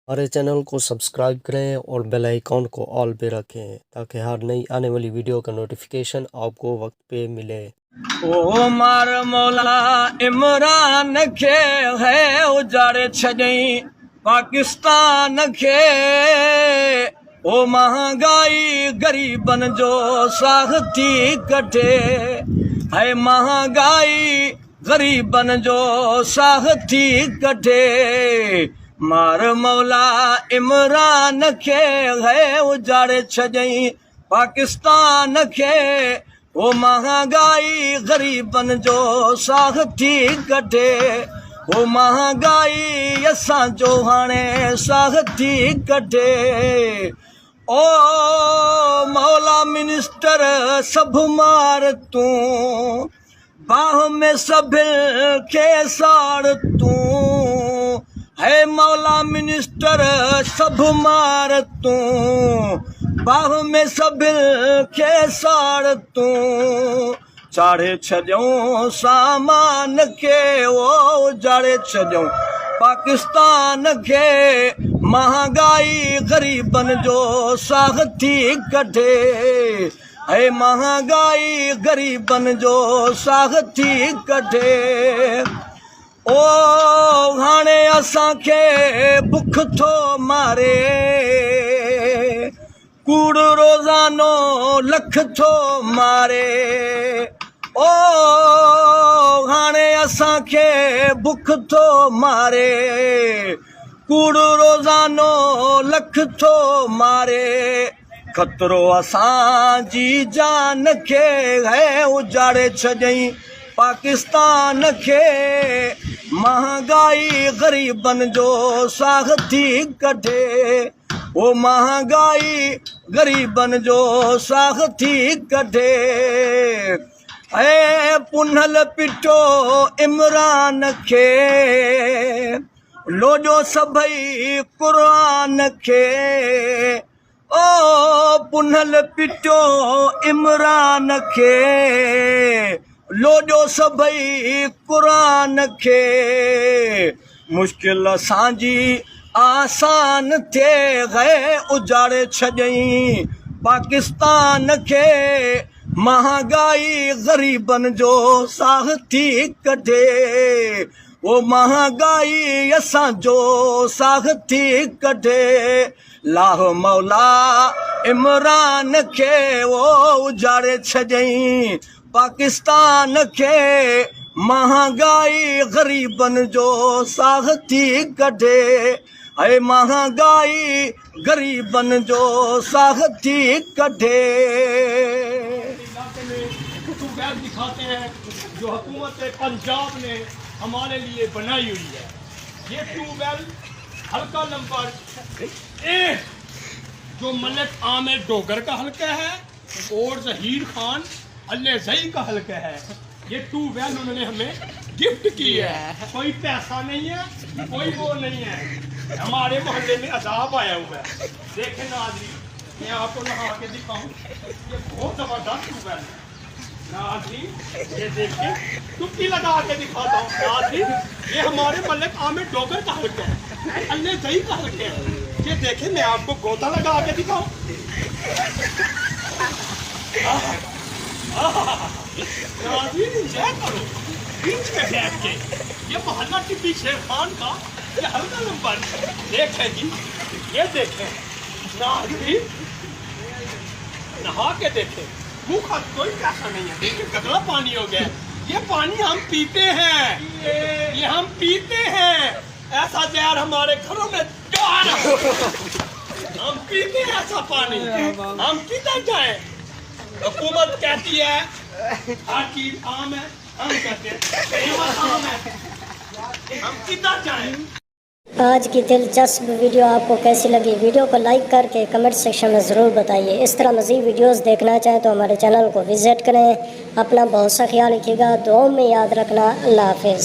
हमारे चैनल को सब्सक्राइब करें और बेल आइकॉन को ऑल पे रखें ताकि हर नई आने वाली वीडियो का नोटिफिकेशन आपको वक्त पे मिले। ओ मार मौला इमरान खे है उजाड़े छॾई पाकिस्तान खे। ओ महंगाई गरीबन जो साह थी कटे है, महंगाई गरीबन जो साह थी कटे। मार मौला इमरान खे है उजाड़े छॾई पाकिस्तान खे। ओ महंगाई गरीबन जो साह थी कटे, ओ महंगाई असांजो हाणे साह थी कटे। ओ मौला मिनिस्टर सभु मार तूं, बाह में सभिल खे साड़ तूं। है मौला मिनिस्टर सभु मार तूं, बाह में सभिल खे साड़ तूं। चाढ़े छॾियऊं सामान खे, ओ उजाड़े छॾियऊं पाकिस्तान खे। महंगाई गरीबन जो साह थी कटे, है महंगाई गरीबन जो साह थी कटे। ओ हाणे असांखे बुख थो मारे, कूड़ रोज़ानो लख थो मारे। ओ हाणे असांखे बुख थो मारे, कूड़ रोज़ानो लख थो मारे। खतरो असांजी जान खे है उजाड़े छॾई पाकिस्तान खे। महंगाई गरीबन जो साह थी कटे, ओ महंगाई गरीबन जो साह थी कटे। ऐ पुनल पिटो इमरान खे, लोॼो सभई क़ुरान खे। ओ पुनल पिटो इमरान खे, लोॼो सभई क़ुरान खे। मुश्किल असांजी आसान थिए है उजाड़े छॾई पाकिस्तान खे। महंगाई गरीबन जो साह थी कटे, वो महंगाई असांजो साह थी कटे। लाह मौला इमरान खे वो उजाड़े छॾई पाकिस्तान खे। महंगाई गरीबन जो साह थी कटे, है महंगाई गरीबन जो साह थी कटे। इलाके में ट्यूबवेल दिखाते हैं जो हुकूमत पंजाब ने हमारे लिए बनाई हुई है। ये ट्यूबवेल हल्का नंबर 1 जो मलिक आमिर डोगर का हल्का है और जहीर खान अल्लेज़ई का हल्का है। ये ट्यूबवेल उन्होंने हमें गिफ्ट की है, कोई पैसा नहीं है, कोई वो नहीं है। हमारे मोहल्ले में अजाब आया हुआ है। देखें नाज़रीन, मैं आपको नहा के दिखाऊं, ये बहुत जबरदस्त ट्यूबवेल है। नाज़रीन ये देखिए, टुप्पी लगा के दिखाता हूँ। नाज़रीन ये हमारे मलिक आमिर डोगर का हल्का है, अल्लेज़ई का हल्का है। ये देखें, मैं आपको गोता लगा के दिखाऊं। नाज़रीन एंजॉय करो बीच में बैठ के। ये मोहल्ला टिप्पी शेर खान का ये हल्का नंबर देखें जी, ये देखें नाज़रीन, नहा के देखें। मुँह का कोई पैसा नहीं है। देखिए गदला पानी हो गया। ये पानी हम पीते हैं, ये हम पीते हैं। ऐसा जहर हमारे घरों में हम पीते हैं ऐसा पानी। हम किधर जाएं? हुकूमत कहती है हर चीज आम है, हम कहते हैं आम है। हम किधर जाएं? आज की दिलचस्प वीडियो आपको कैसी लगी? वीडियो को लाइक करके कमेंट सेक्शन में ज़रूर बताइए। इस तरह मज़ीद वीडियोस देखना चाहें तो हमारे चैनल को विज़िट करें। अपना बहुत सा ख्याल रखिएगा, दुआओं में याद रखना। अल्लाह हाफ़िज़।